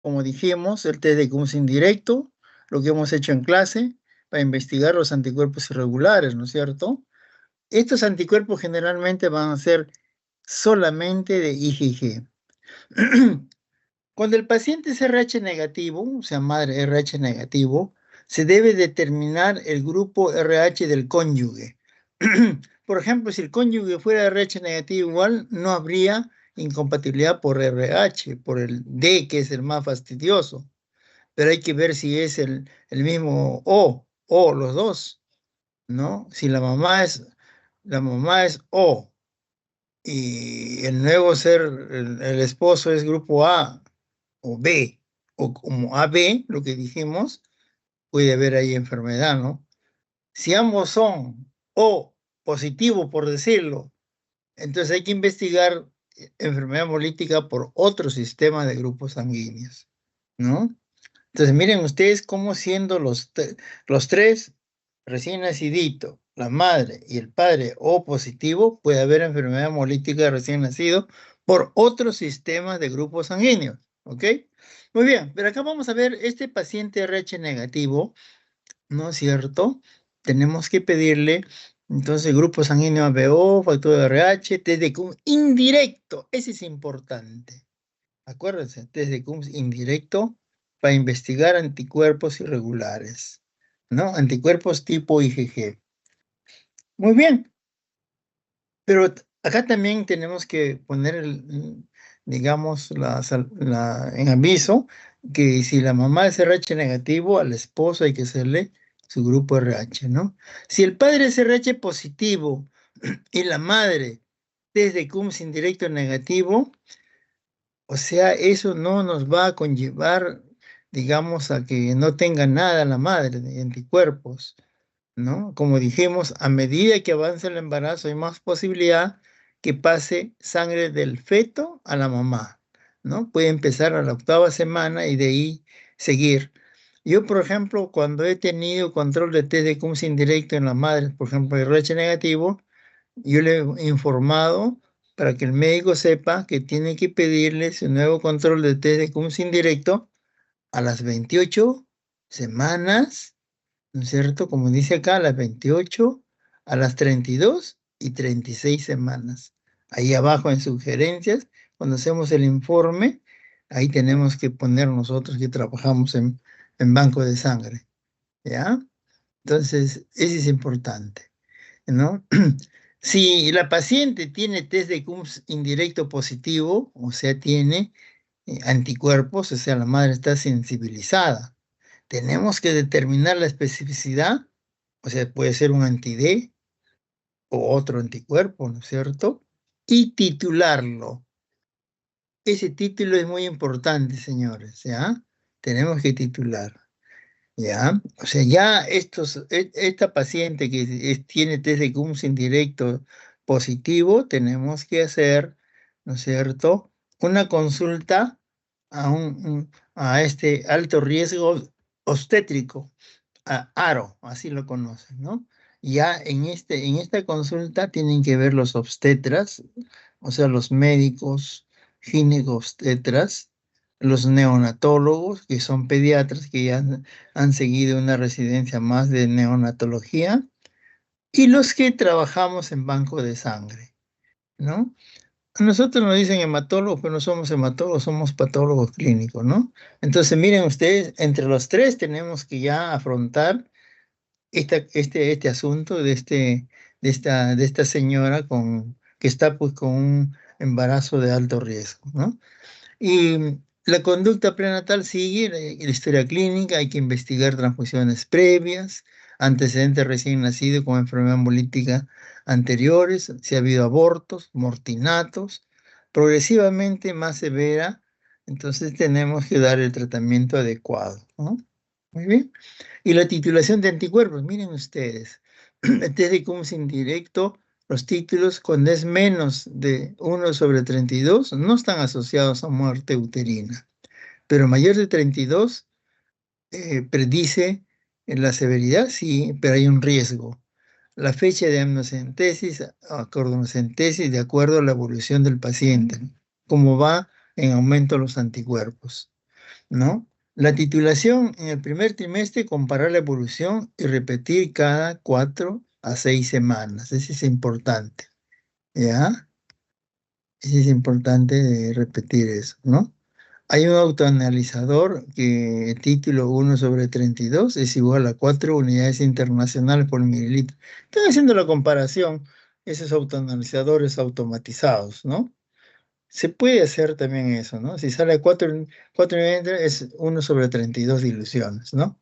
como dijimos, el test de Coombs indirecto, lo que hemos hecho en clase, para investigar los anticuerpos irregulares, ¿no es cierto? Estos anticuerpos generalmente van a ser solamente de IgG. Cuando el paciente es RH negativo, o sea, madre RH negativo, se debe determinar el grupo RH del cónyuge. Por ejemplo, si el cónyuge fuera RH negativo igual, no habría incompatibilidad por RH, por el D, que es el más fastidioso. Pero hay que ver si es el mismo O, los dos, ¿no? Si la mamá es O y el nuevo ser, el esposo es grupo A o B, o como AB, lo que dijimos, puede haber ahí enfermedad, ¿no? Si ambos son O positivo, por decirlo, entonces hay que investigar enfermedad hemolítica por otro sistema de grupos sanguíneos, ¿no? Entonces miren ustedes cómo siendo los tres recién nacidito, la madre y el padre O positivo, puede haber enfermedad hemolítica de recién nacido por otro sistema de grupos sanguíneos, ¿ok? Muy bien, pero acá vamos a ver este paciente RH negativo, ¿no es cierto? Tenemos que pedirle, entonces, grupo sanguíneo ABO, factor de RH, test de Coombs indirecto, ese es importante. Acuérdense, test de Coombs indirecto para investigar anticuerpos irregulares, ¿no? Anticuerpos tipo IgG. Muy bien, pero acá también tenemos que poner, digamos, en aviso que si la mamá es RH negativo, al esposo hay que hacerle su grupo RH, ¿no? Si el padre es RH positivo y la madre desde Coombs indirecto negativo, o sea, eso no nos va a conllevar, digamos, a que no tenga nada la madre de anticuerpos, ¿no? Como dijimos, a medida que avanza el embarazo hay más posibilidad que pase sangre del feto a la mamá, ¿no? Puede empezar a la 8ª semana y de ahí seguir. Yo, por ejemplo, cuando he tenido control de test de Coombs indirecto en la madre, por ejemplo, de RH negativo, yo le he informado para que el médico sepa que tiene que pedirle su nuevo control de test de Coombs indirecto a las 28 semanas, ¿no es cierto? Como dice acá, a las 28, a las 32 y 36 semanas. Ahí abajo en sugerencias, cuando hacemos el informe, ahí tenemos que poner nosotros que trabajamos en banco de sangre, ¿ya? Entonces, eso es importante, ¿no? Si la paciente tiene test de Coombs indirecto positivo, o sea, tiene anticuerpos, o sea, la madre está sensibilizada. Tenemos que determinar la especificidad, o sea, puede ser un anti-D o otro anticuerpo, ¿no es cierto? Y titularlo. Ese título es muy importante, señores, ¿ya? Tenemos que titular, ¿ya? O sea, ya esta paciente que tiene test de Coombs indirecto positivo, tenemos que hacer, ¿no es cierto?, una consulta a este alto riesgo obstétrico, a ARO, así lo conocen, ¿no? Ya en esta consulta tienen que ver los obstetras, o sea, los médicos ginecobstetras, los neonatólogos, que son pediatras que ya han seguido una residencia más de neonatología, y los que trabajamos en banco de sangre, ¿no? A nosotros nos dicen hematólogos, pero no somos hematólogos, somos patólogos clínicos, ¿no? Entonces, miren ustedes, entre los tres tenemos que ya afrontar este asunto de esta señora que está pues con un embarazo de alto riesgo, ¿no? Y la conducta prenatal sigue la historia clínica, hay que investigar transfusiones previas, antecedentes recién nacidos con enfermedad hemolítica anteriores, si ha habido abortos, mortinatos, progresivamente más severa, entonces tenemos que dar el tratamiento adecuado, ¿no? Muy bien. Y la titulación de anticuerpos, miren ustedes, desde Coombs indirecto, los títulos cuando es menos de 1/32 no están asociados a muerte uterina, pero mayor de 32 predice la severidad, sí, pero hay un riesgo. La fecha de amniocentesis, acordiocentesis, de acuerdo a la evolución del paciente, ¿no? Cómo va en aumento los anticuerpos. ¿no? La titulación en el primer trimestre, comparar la evolución y repetir cada 4 a 6 semanas. Eso es importante, ¿ya? Eso es importante repetir eso, ¿no? Hay un autoanalizador que el título 1/32 es igual a 4 unidades internacionales por mililitro. Estoy haciendo la comparación, esos autoanalizadores automatizados, ¿no? Se puede hacer también eso, ¿no? Si sale 4 unidades es 1/32 diluciones, ¿no?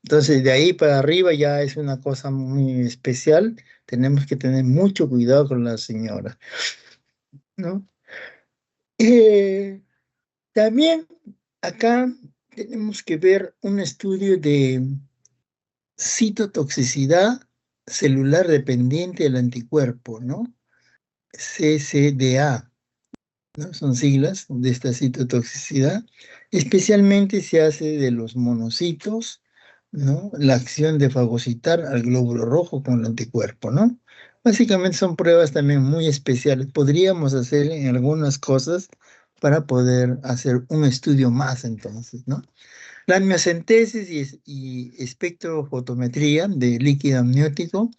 Entonces, de ahí para arriba ya es una cosa muy especial. Tenemos que tener mucho cuidado con las señoras, ¿no? Eh, También acá tenemos que ver un estudio de citotoxicidad celular dependiente del anticuerpo, ¿no? CCDA, ¿no? Son siglas de esta citotoxicidad. Especialmente se hace de los monocitos, ¿no? La acción de fagocitar al glóbulo rojo con el anticuerpo, ¿no? Básicamente son pruebas también muy especiales. Podríamos hacer en algunas cosas para poder hacer un estudio más entonces, ¿no? La amniocentesis y espectrofotometría de líquido amniótico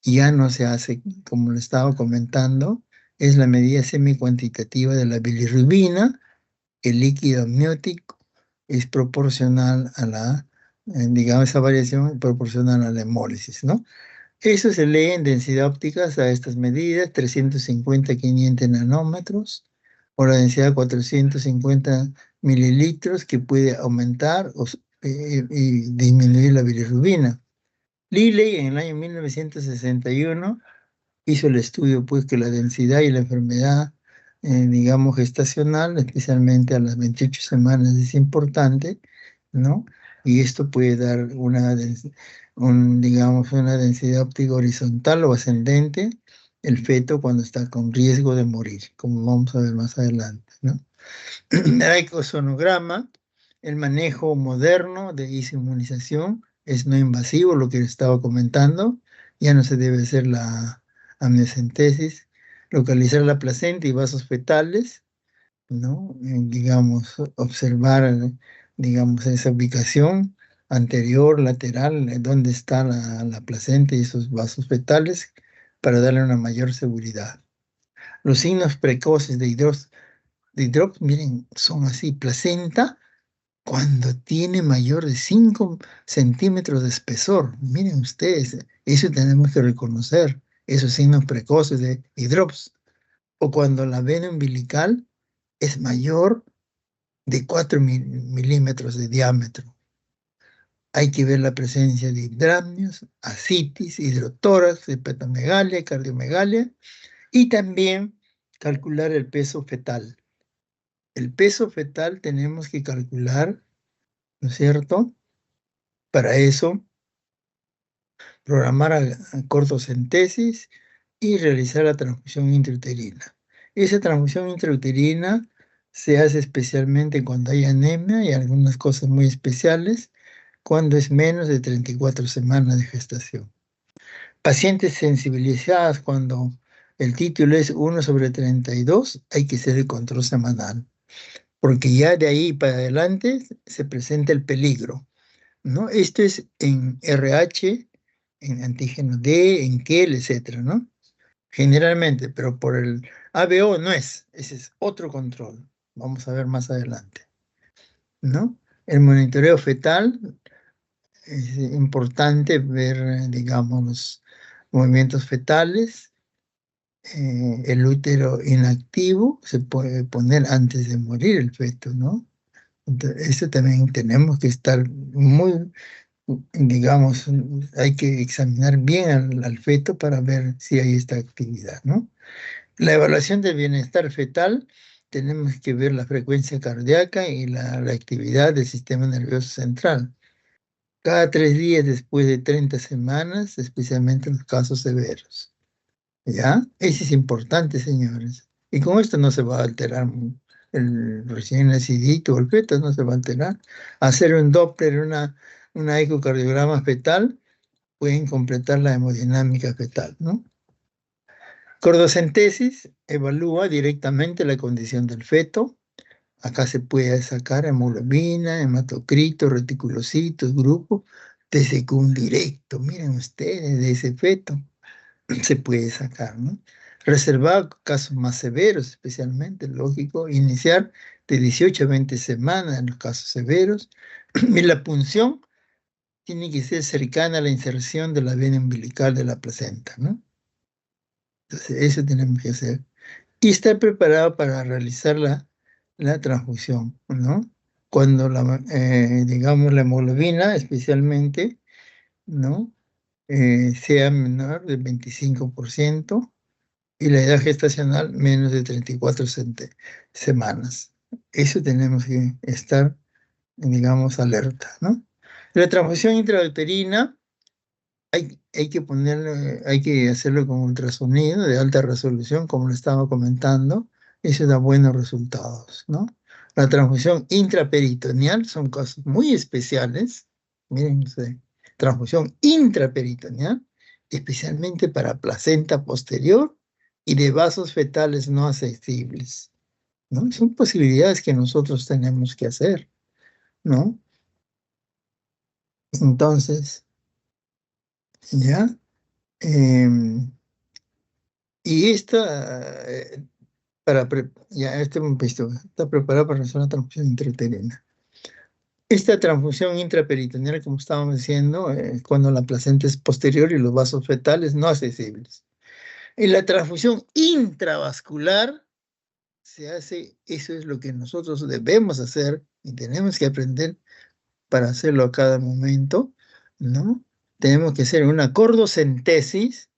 ya no se hace, como lo estaba comentando, es la medida semicuantitativa de la bilirrubina. El líquido amniótico es proporcional a digamos, esa variación es proporcional a la hemólisis, ¿no? Eso se lee en densidad óptica a estas medidas, 350 500 nanómetros, o la densidad 450 mililitros, que puede aumentar y disminuir la bilirrubina. Liley en el año 1961 hizo el estudio, pues, que la densidad y la enfermedad, digamos, gestacional, especialmente a las 28 semanas, es importante, ¿no? Y esto puede dar digamos, una densidad óptica horizontal o ascendente, el feto cuando está con riesgo de morir, como vamos a ver más adelante, ¿no? El ecosonograma, el manejo moderno de inmunización, es no invasivo, lo que estaba comentando. Ya no se debe hacer la amniocentesis, localizar la placenta y vasos fetales, ¿no? Digamos, observar, digamos, esa ubicación anterior, lateral, dónde está la placenta y esos vasos fetales, para darle una mayor seguridad. Los signos precoces de Drops, miren, son así: placenta cuando tiene mayor de 5 centímetros de espesor. Miren ustedes, eso tenemos que reconocer, esos signos precoces de Drops. O cuando la vena umbilical es mayor de 4 milímetros de diámetro. Hay que ver la presencia de hidramnios, ascitis, hidrotórax, hepatomegalia, cardiomegalia, y también calcular el peso fetal. El peso fetal tenemos que calcular, ¿no es cierto? Para eso, programar a cortocentesis y realizar la transfusión intrauterina. Esa transfusión intrauterina se hace especialmente cuando hay anemia y algunas cosas muy especiales, cuando es menos de 34 semanas de gestación. Pacientes sensibilizadas, cuando el título es 1/32, hay que hacer el control semanal, porque ya de ahí para adelante se presenta el peligro, ¿no? Esto es en RH, en antígeno D, en KEL, etcétera, ¿no? Generalmente, pero por el ABO no es, ese es otro control. Vamos a ver más adelante, ¿no? El monitoreo fetal es importante ver, digamos, los movimientos fetales. El útero inactivo se puede poner antes de morir el feto, ¿no? Entonces, eso también tenemos que estar muy, digamos, hay que examinar bien al feto para ver si hay esta actividad, ¿no? La evaluación del bienestar fetal, tenemos que ver la frecuencia cardíaca y la actividad del sistema nervioso central. Cada 3 días después de 30 semanas, especialmente en los casos severos. ¿Ya? Eso es importante, señores. Y con esto no se va a alterar el recién nacidito o el feto, no se va a alterar. Hacer un Doppler, una ecocardiograma fetal, pueden completar la hemodinámica fetal, ¿no? Cordocentesis evalúa directamente la condición del feto. Acá se puede sacar hemoglobina, hematocrito, reticulocitos, grupo, desde que un directo, miren ustedes, de ese feto se puede sacar, ¿no? Reservar casos más severos, especialmente, lógico, iniciar de 18 a 20 semanas en los casos severos. Y la punción tiene que ser cercana a la inserción de la vena umbilical de la placenta, ¿no? Entonces, eso tenemos que hacer. Y estar preparado para realizar la transfusión, ¿no? Cuando digamos, la hemoglobina, especialmente, ¿no? Sea menor del 25% y la edad gestacional menos de 34 semanas. Eso tenemos que estar, digamos, alerta, ¿no? La transfusión intrauterina hay que ponerle, hay que hacerlo con ultrasonido de alta resolución, como lo estaba comentando. Eso da buenos resultados, ¿no? La transfusión intraperitoneal son casos muy especiales. Miren ustedes, transfusión intraperitoneal, especialmente para placenta posterior y de vasos fetales no accesibles, ¿no? Son posibilidades que nosotros tenemos que hacer, ¿no? Entonces, ¿ya? Em, y esta, ya este hemos visto, está preparada para realizar una transfusión intrauterina. Esta transfusión intraperitoneal, como estábamos diciendo, es cuando la placenta es posterior y los vasos fetales no accesibles. Y la transfusión intravascular se hace, eso es lo que nosotros debemos hacer y tenemos que aprender para hacerlo a cada momento, ¿no? Tenemos que hacer una cordocentesis.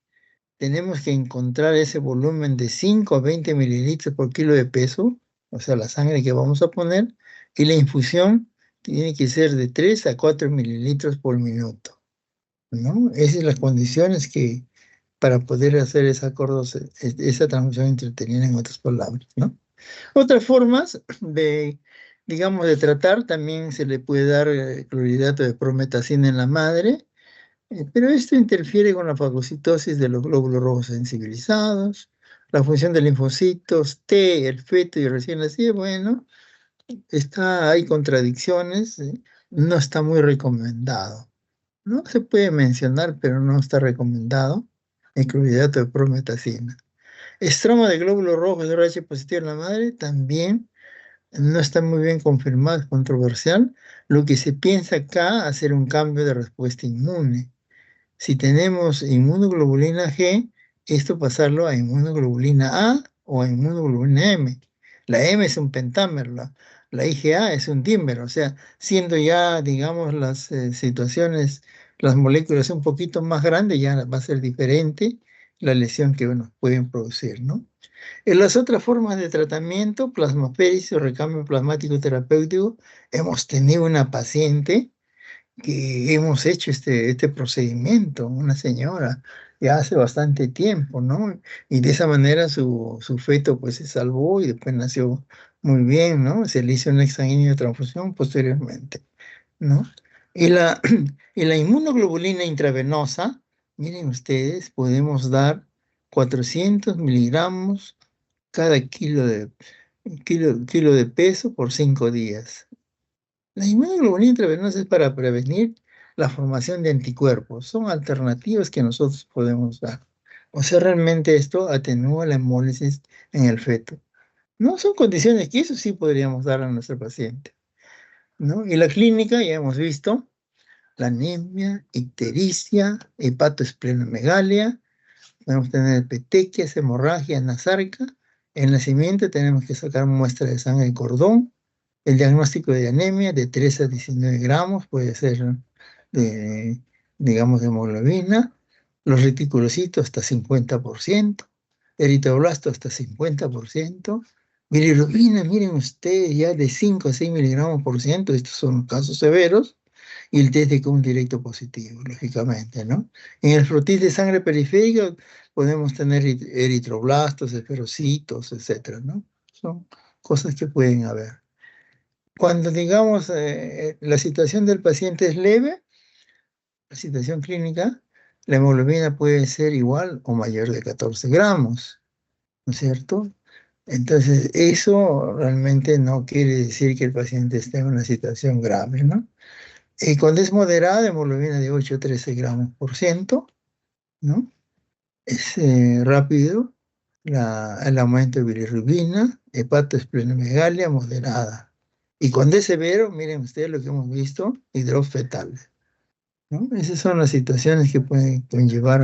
Tenemos que encontrar ese volumen de 5 a 20 mililitros por kilo de peso, o sea, la sangre que vamos a poner, y la infusión tiene que ser de 3 a 4 mililitros por minuto, ¿no? Esas son las condiciones que, para poder hacer esa transfusión intrauterina, en otras palabras, ¿no? Otras formas de, digamos, de tratar, también se le puede dar clorhidrato de prometacina en la madre, pero esto interfiere con la fagocitosis de los glóbulos rojos sensibilizados, la función de linfocitos T, el feto y recién nacido. Bueno, hay contradicciones, no está muy recomendado. No se puede mencionar, pero no está recomendado el clorhidrato de prometacina. Estroma de glóbulos rojos de RH positivo en la madre también no está muy bien confirmado, es controversial. Lo que se piensa acá, hacer un cambio de respuesta inmune. Si tenemos inmunoglobulina G, esto pasarlo a inmunoglobulina A o a inmunoglobulina M. La M es un pentámero, la IgA es un dímero, o sea, siendo ya, digamos, las situaciones, las moléculas un poquito más grandes, ya va a ser diferente la lesión que nos pueden producir, ¿no? En las otras formas de tratamiento, plasmaféresis o recambio plasmático terapéutico, hemos tenido una paciente que hemos hecho este procedimiento, una señora, ya hace bastante tiempo, ¿no? Y de esa manera su feto pues se salvó y después nació muy bien, ¿no? Se le hizo una exsanguínea de transfusión posteriormente, ¿no? Y la, y la inmunoglobulina intravenosa, miren ustedes, podemos dar 400 miligramos cada kilo de peso por 5 días. La inmunoglobulina intravenosa es para prevenir la formación de anticuerpos. Son alternativas que nosotros podemos dar. O sea, realmente esto atenúa la hemólisis en el feto. No son condiciones que eso sí podríamos dar a nuestro paciente, ¿no? Y la clínica, ya hemos visto, la anemia, ictericia, hepatoesplenomegalia, podemos tener petequias, hemorragia nasárica. En nacimiento tenemos que sacar muestra de sangre de cordón. El diagnóstico de anemia de 3 a 19 gramos puede ser de, digamos, de hemoglobina. Los reticulocitos hasta 50%. Eritroblasto hasta 50%. Bilirrubina, miren ustedes, ya de 5 a 6 miligramos por ciento. Estos son casos severos. Y el test de un directo positivo, lógicamente, ¿no? En el frotis de sangre periférica podemos tener eritroblastos, esferocitos, etcétera, ¿no? Son cosas que pueden haber. Cuando, digamos, la situación del paciente es leve, la situación clínica, la hemoglobina puede ser igual o mayor de 14 gramos, ¿no es cierto? Entonces, eso realmente no quiere decir que el paciente esté en una situación grave, ¿no? Y cuando es moderada, hemoglobina de 8 a 13 gramos por ciento, ¿no? Es rápido el aumento de bilirrubina, hepatoesplenomegalia moderada. Y cuando es severo, miren ustedes lo que hemos visto, hidrofetal, ¿no? Esas son las situaciones que pueden conllevar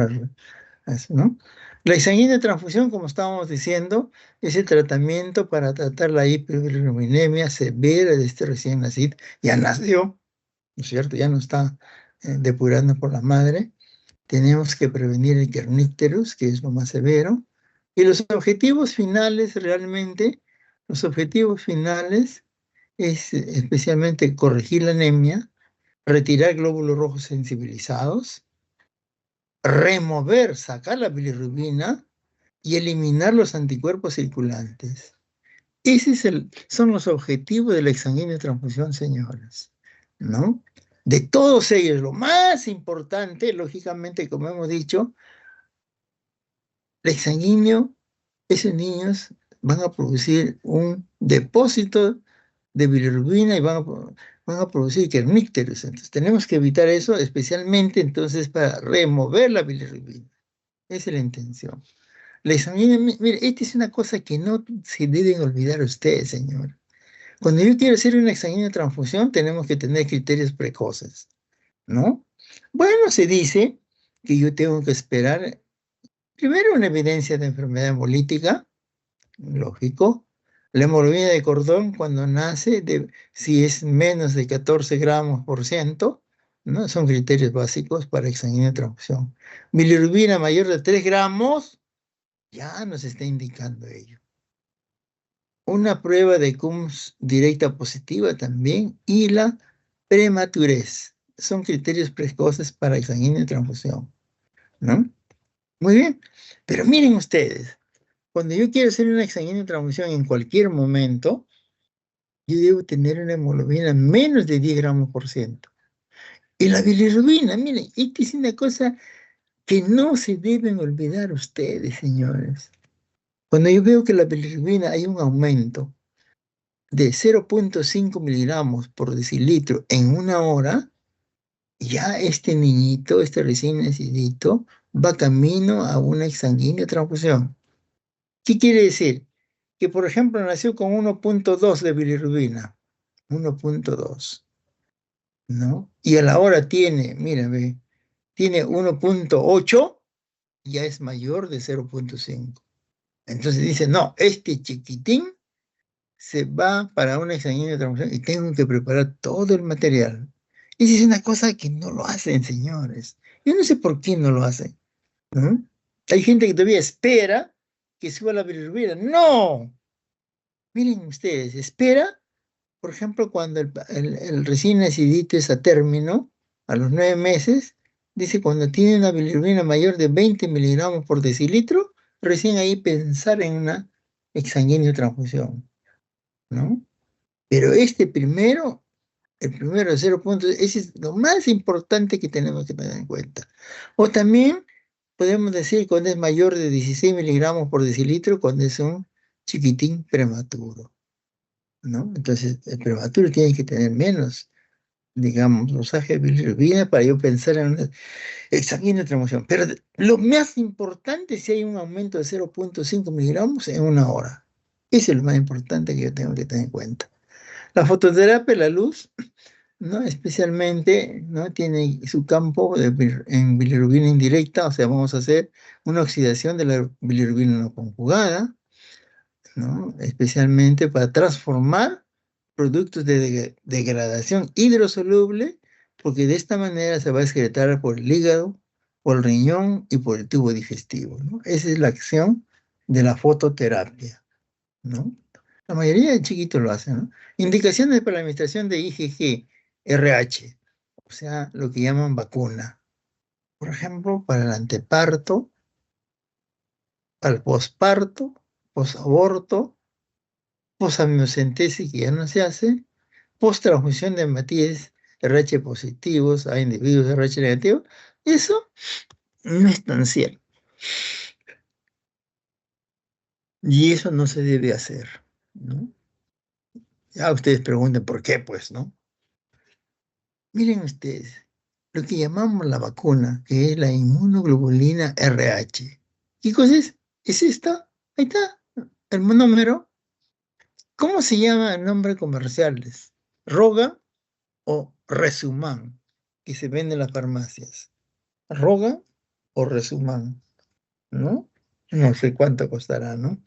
a eso, ¿no? La exsanguínea transfusión, como estábamos diciendo, es el tratamiento para tratar la hiperbilirubinemia severa de este recién nacido. Ya nació, ¿no es cierto? Ya no está depurando por la madre. Tenemos que prevenir el kernípterus, que es lo más severo. Y los objetivos finales realmente, los objetivos finales es especialmente corregir la anemia, retirar glóbulos rojos sensibilizados, remover, sacar la bilirrubina y eliminar los anticuerpos circulantes. Son los objetivos de la exsanguínea transfusión, señores, ¿no? De todos ellos, lo más importante, lógicamente, como hemos dicho, el exsanguíneo, esos niños van a producir un depósito de bilirrubina y van a producir kernípteros. Entonces, tenemos que evitar eso, especialmente entonces para remover la bilirrubina. Esa es la intención. La exsanguínea, mire, esta es una cosa que no se deben olvidar ustedes, señor. Cuando yo quiero hacer una exsanguínea transfusión, tenemos que tener criterios precoces, ¿no? Bueno, se dice que yo tengo que esperar primero una evidencia de enfermedad hemolítica, lógico. La hemoglobina de cordón cuando nace, si es menos de 14 gramos por ciento, ¿no? Son criterios básicos para exsanguínea transfusión. Bilirrubina mayor de 3 gramos, ya nos está indicando ello. Una prueba de CUMS directa positiva también y la prematurez. Son criterios precoces para exsanguínea transfusión, ¿no? Muy bien, pero miren ustedes, cuando yo quiero hacer una exsanguínea transfusión en cualquier momento, yo debo tener una hemoglobina menos de 10 gramos por ciento. Y la bilirrubina, miren, esta es una cosa que no se deben olvidar ustedes, señores. Cuando yo veo que la bilirrubina hay un aumento de 0,5 miligramos por decilitro en una hora, ya este niñito, este recién nacidito, va camino a una exsanguínea transfusión. ¿Qué quiere decir? Que, por ejemplo, nació con 1,2 de bilirrubina, 1,2, ¿no? Y a la hora tiene, mira, ve, tiene 1,8, ya es mayor de 0,5. Entonces dice, no, este chiquitín se va para una exsanguínea transfusión y tengo que preparar todo el material. Esa es una cosa que no lo hacen, señores. Yo no sé por qué no lo hacen, ¿no? Hay gente que todavía espera que suba la bilirrubina. ¡No! Miren ustedes, espera, por ejemplo, cuando el recién nacidito es a término, a los 9 meses, dice cuando tiene una bilirrubina mayor de 20 miligramos por decilitro, recién ahí pensar en una exsanguínea transfusión, ¿no? Pero este primero, el primero de 0 puntos, ese es lo más importante que tenemos que tener en cuenta. O también podemos decir cuando es mayor de 16 miligramos por decilitro, cuando es un chiquitín prematuro, ¿no? Entonces, el prematuro tiene que tener menos, digamos, dosaje de bilirrubina para yo pensar en una exsanguínea transfusión. Pero lo más importante es si hay un aumento de 0,5 miligramos en una hora. Eso es lo más importante que yo tengo que tener en cuenta. La fototerapia, la luz, ¿no? Especialmente, ¿no? Tiene su campo en bilirrubina indirecta, o sea, vamos a hacer una oxidación de la bilirrubina no conjugada, ¿no? Especialmente para transformar productos de degradación hidrosoluble, porque de esta manera se va a excretar por el hígado, por el riñón y por el tubo digestivo, ¿no? Esa es la acción de la fototerapia, ¿no? La mayoría de chiquitos lo hacen, ¿no? Indicaciones para la administración de IgG, RH, o sea, lo que llaman vacuna. Por ejemplo, para el anteparto, para el posparto, posaborto, posamiocentesis, que ya no se hace, post-transfusión de hematíes RH positivos a individuos RH negativos. Eso no es tan cierto. Y eso no se debe hacer, ¿no? Ya ustedes pregunten por qué, pues, ¿no? Miren ustedes, lo que llamamos la vacuna, que es la inmunoglobulina RH. ¿Qué cosa es? ¿Es esta? Ahí está, el monómero. ¿Cómo se llama el nombre comerciales? Roga o Resuman, que se vende en las farmacias. Roga o Resuman, ¿no? No sé cuánto costará, ¿no?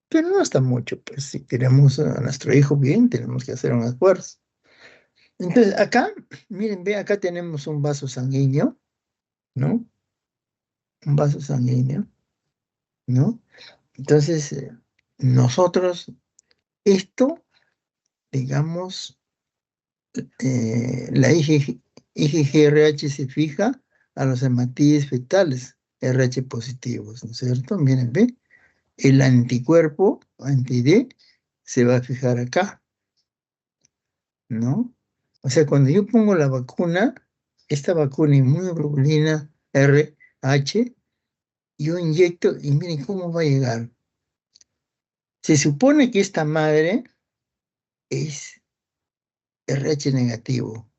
Pero no está mucho, pues si queremos a nuestro hijo bien, tenemos que hacer un esfuerzo. Entonces, acá, miren, ve, acá tenemos un vaso sanguíneo, ¿no? Un vaso sanguíneo, ¿no? Entonces, nosotros, esto, digamos, la IgG-RH se fija a los hematíes fetales RH positivos, ¿no es cierto? Miren, ve, el anticuerpo, anti-D, se va a fijar acá, ¿no? O sea, cuando yo pongo la vacuna, esta vacuna inmunoglobulina RH, yo inyecto y miren cómo va a llegar. Se supone que esta madre es RH negativo.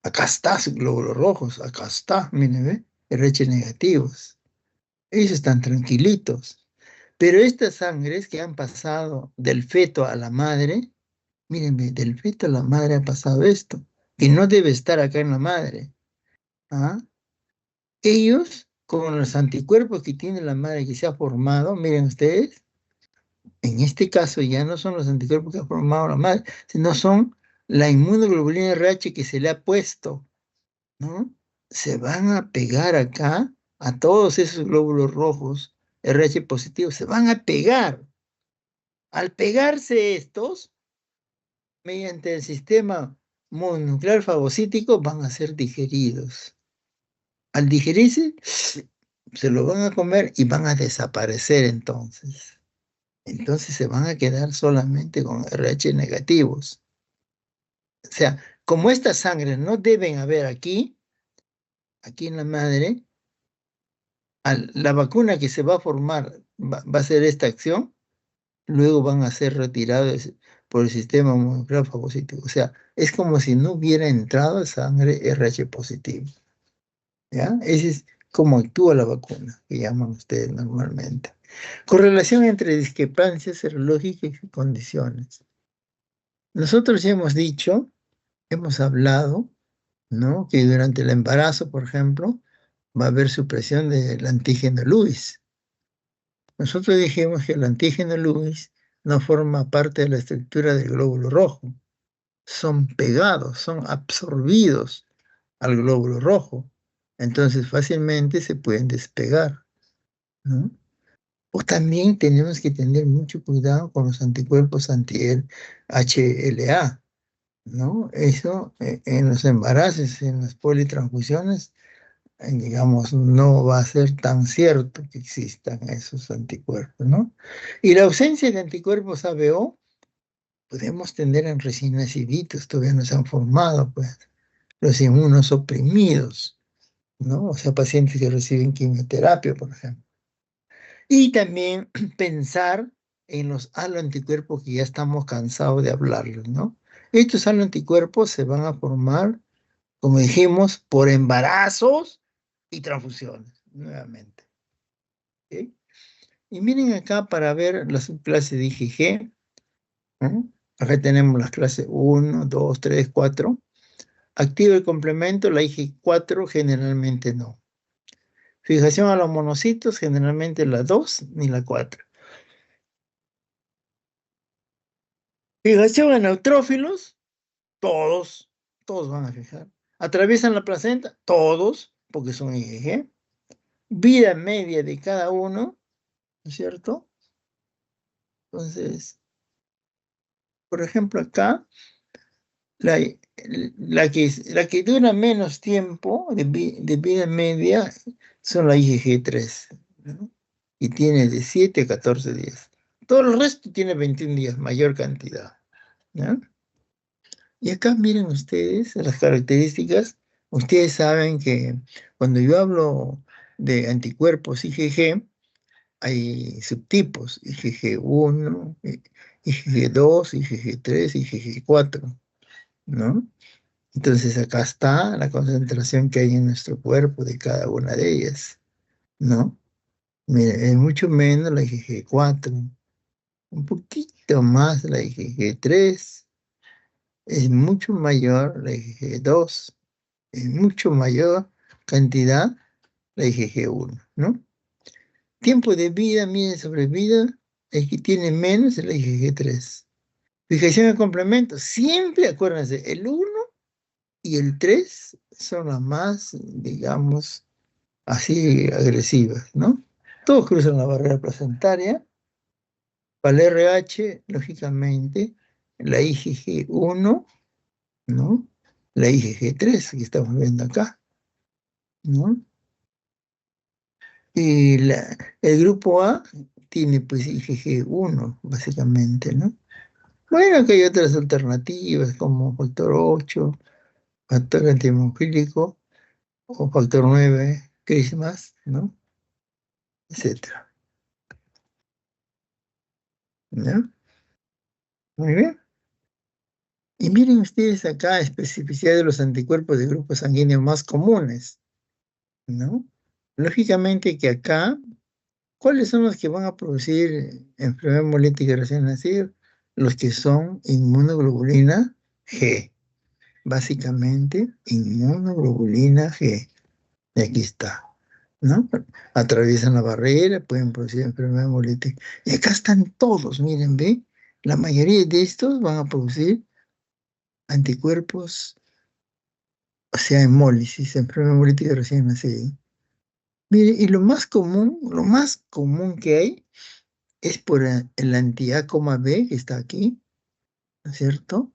Acá está sus glóbulos rojos, acá está, miren, ¿ve? RH negativos. Ellos están tranquilitos. Pero estas sangres que han pasado del feto a la madre, mírenme, del feto a la madre ha pasado esto, que no debe estar acá en la madre. ¿Ah? Ellos, con los anticuerpos que tiene la madre que se ha formado, miren ustedes, en este caso ya no son los anticuerpos que ha formado la madre, sino son la inmunoglobulina RH que se le ha puesto, ¿no? Se van a pegar acá a todos esos glóbulos rojos RH positivos, se van a pegar. Al pegarse estos, mediante el sistema mononuclear fagocítico, van a ser digeridos. Al digerirse, se lo van a comer y van a desaparecer entonces. Entonces se van a quedar solamente con RH negativos. O sea, como estas sangres no deben haber aquí, aquí en la madre, la vacuna que se va a formar va a hacer esta acción, luego van a ser retirados por el sistema mononuclear fagocítico. O sea, es como si no hubiera entrado sangre RH positiva. ¿Ya? Ese es cómo actúa la vacuna, que llaman ustedes normalmente. Correlación entre discrepancias serológicas y condiciones. Nosotros ya hemos dicho, hemos hablado, ¿no? Que durante el embarazo, por ejemplo, va a haber supresión del antígeno Lewis. Nosotros dijimos que el antígeno Lewis no forma parte de la estructura del glóbulo rojo. Son pegados, son absorbidos al glóbulo rojo. Entonces fácilmente se pueden despegar, ¿no? O también tenemos que tener mucho cuidado con los anticuerpos anti-HLA, ¿no? Eso en los embarazos, en las politransfusiones, digamos, no va a ser tan cierto que existan esos anticuerpos, ¿no? Y la ausencia de anticuerpos ABO podemos tener en recién naciditos, todavía no se han formado, pues, los inmunosuprimidos, ¿no? O sea, pacientes que reciben quimioterapia, por ejemplo. Y también pensar en los haloanticuerpos que ya estamos cansados de hablarlos, ¿no? Estos haloanticuerpos se van a formar, como dijimos, por embarazos y transfusiones, nuevamente. ¿Ok? Y miren acá para ver la subclase de IgG. ¿No? Acá tenemos las clases 1, 2, 3, 4. Activa el complemento, la IG4 generalmente no. Fijación a los monocitos, generalmente la 2 ni la 4. Fijación a neutrófilos, todos, todos van a fijar. Atraviesan la placenta, todos, porque son IgG. Vida media de cada uno, ¿no es cierto? Entonces, por ejemplo, acá, la, la que dura menos tiempo de vida media son la IgG3, ¿no? Y tiene de 7 a 14 días. Todo el resto tiene 21 días, mayor cantidad, ¿ya? Y acá miren ustedes las características. Ustedes saben que cuando yo hablo de anticuerpos IgG, hay subtipos, IgG1, IgG2, IgG3, IgG4, ¿no? Entonces acá está la concentración que hay en nuestro cuerpo de cada una de ellas, ¿no? Mire, es mucho menos la IgG4, un poquito más la IgG3, es mucho mayor la IgG2, es mucho mayor cantidad la IgG1, ¿no? Tiempo de vida, mide sobrevida, es que tiene menos el IgG3. Fijación de complemento, siempre acuérdense, el 1 y el 3 son las más, digamos, así agresivas, ¿no? Todos cruzan la barrera placentaria. Para el RH, lógicamente, la IgG1, ¿no? La IgG3 que estamos viendo acá, ¿no? Y el grupo A tiene pues IgG1, básicamente, ¿no? Bueno, que hay otras alternativas como factor 8, factor antihemofílico o factor 9, CRISMAS, ¿no? Etcétera. ¿Ya? Muy bien. Y miren ustedes acá especificidad de los anticuerpos de grupos sanguíneos más comunes, ¿no? Lógicamente que acá, ¿cuáles son los que van a producir enfermedad hemolítica recién nacido? Los que son inmunoglobulina G. Básicamente, inmunoglobulina G. Y aquí está, ¿no? Atraviesan la barrera, pueden producir enfermedad hemolítica. Y acá están todos, miren, ¿ve? La mayoría de estos van a producir anticuerpos, o sea, hemólisis, enfermedad hemolítica recién nacida. Mire, y lo más común que hay es por el anti-A,B que está aquí, ¿no es cierto?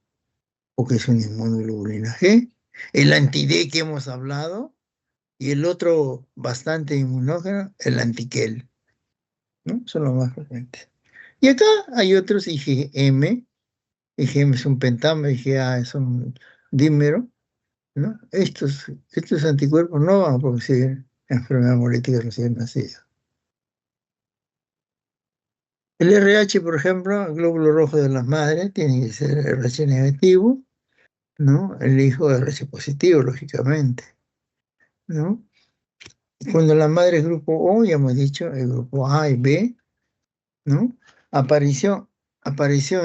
O que es una inmunoglobulina G. El anti-D que hemos hablado, y el otro bastante inmunógeno, el antiquel, ¿no? Son los más frecuentes. Y acá hay otros IgM. IgM es un pentámero, IgA es un dímero, ¿no? Estos anticuerpos no van a producir enfermedad hemolítica recién nacida. El RH, por ejemplo, el glóbulo rojo de las madres, tiene que ser RH negativo, ¿no? El hijo RH positivo, lógicamente, ¿no? Y cuando la madre es grupo O, ya hemos dicho, el grupo A y B, ¿no? Aparición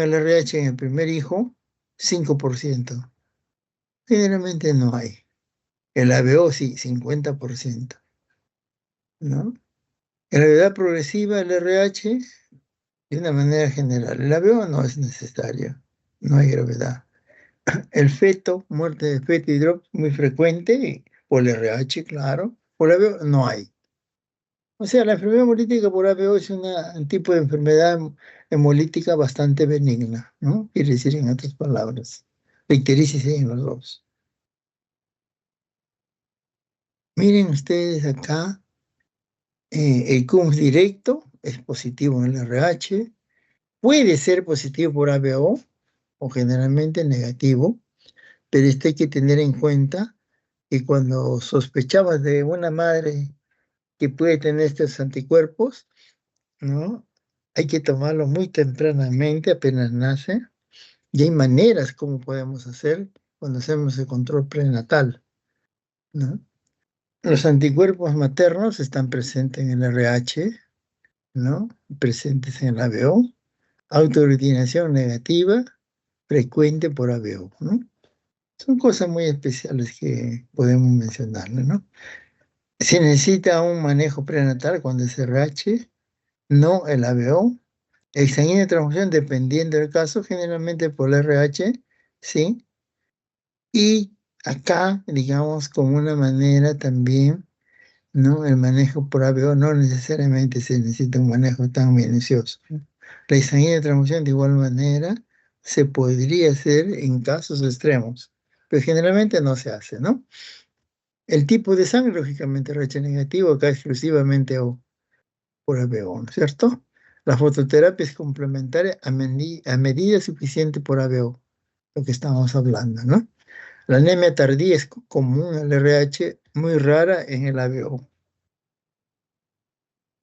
el RH en el primer hijo, 5%. Generalmente no hay. El ABO sí, 50%, ¿no? Gravedad progresiva del RH, de una manera general. El ABO no es necesario, no hay gravedad. El feto, muerte de feto y drop, muy frecuente, por el RH, claro. Por ABO no hay. O sea, la enfermedad hemolítica por ABO es un tipo de enfermedad hemolítica bastante benigna, ¿no? Quiere decir, en otras palabras, la ictericia en los dos. Miren ustedes acá, el CUMS directo es positivo en el RH, puede ser positivo por ABO o generalmente negativo, pero esto hay que tener en cuenta que cuando sospechabas de una madre que puede tener estos anticuerpos, ¿no? Hay que tomarlo muy tempranamente, apenas nace, y hay maneras como podemos hacer cuando hacemos el control prenatal, ¿no? Los anticuerpos maternos están presentes en el RH, ¿no? Presentes en el ABO, autooriginación negativa, frecuente por ABO, ¿no? Son cosas muy especiales que podemos mencionarle, ¿no? Se necesita un manejo prenatal cuando es RH, no el ABO. Exsanguínea de transfusión, dependiendo del caso, generalmente por el RH, ¿sí? Y acá, digamos, como una manera también, ¿no? El manejo por ABO no necesariamente se necesita un manejo tan minucioso, ¿no? La exsanguínea de transfusión, de igual manera, se podría hacer en casos extremos, pero generalmente no se hace, ¿no? El tipo de sangre, lógicamente, RH negativo, acá exclusivamente O por ABO, ¿no es cierto? La fototerapia es complementaria a medida suficiente por ABO, lo que estamos hablando, ¿no? La anemia tardía es común en el RH, muy rara en el ABO.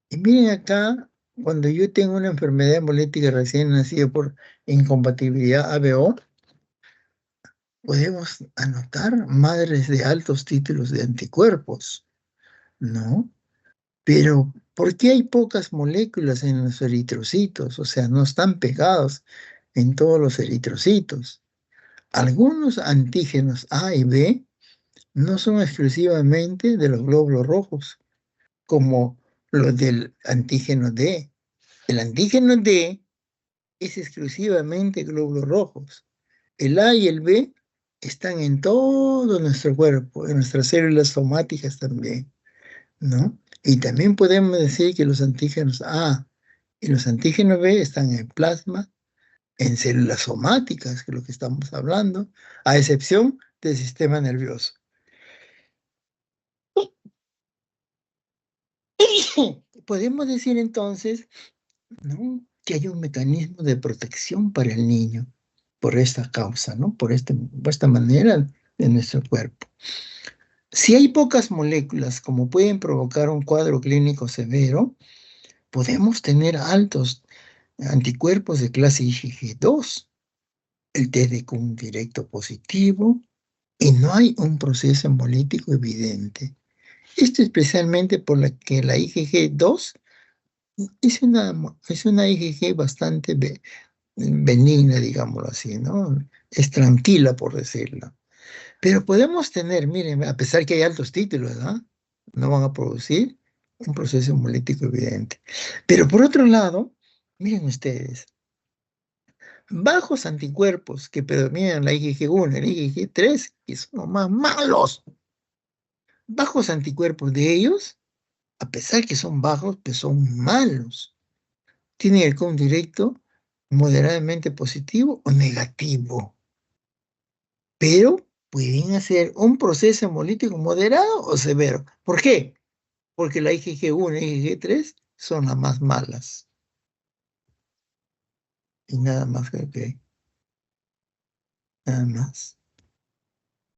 Y miren acá Cuando yo tengo una enfermedad hemolítica recién nacida por incompatibilidad ABO, podemos anotar madres de altos títulos de anticuerpos, ¿no? Pero, ¿por qué hay pocas moléculas en los eritrocitos? O sea, no están pegados en todos los eritrocitos. Algunos antígenos A y B no son exclusivamente de los glóbulos rojos, como los del antígeno D. El antígeno D es exclusivamente glóbulos rojos. El A y el B están en todo nuestro cuerpo, en nuestras células somáticas también, ¿no? Y también podemos decir que los antígenos A y los antígenos B están en plasma, en células somáticas, que es lo que estamos hablando, a excepción del sistema nervioso. Podemos decir entonces, ¿no?, que hay un mecanismo de protección para el niño por esta causa, ¿no? Por esta manera de nuestro cuerpo. Si hay pocas moléculas como pueden provocar un cuadro clínico severo, podemos tener altos anticuerpos de clase IgG2, el test de Kuhn directo positivo, y no hay un proceso hemolítico evidente. Esto especialmente por la que la IgG2 es una IgG bastante benigna, digámoslo así, ¿no? Es tranquila, por decirlo. Pero podemos tener, miren, a pesar que hay altos títulos, ¿no? No van a producir un proceso hemolítico evidente. Pero por otro lado, miren ustedes, bajos anticuerpos que predominan la IgG1, el IgG3, que son los más malos, bajos anticuerpos de ellos, a pesar que son bajos, pues son malos. Tienen el COM directo moderadamente positivo o negativo, pero pueden hacer un proceso hemolítico moderado o severo. ¿Por qué? Porque la IgG1 y IgG3 son las más malas. Y nada más, creo que nada más.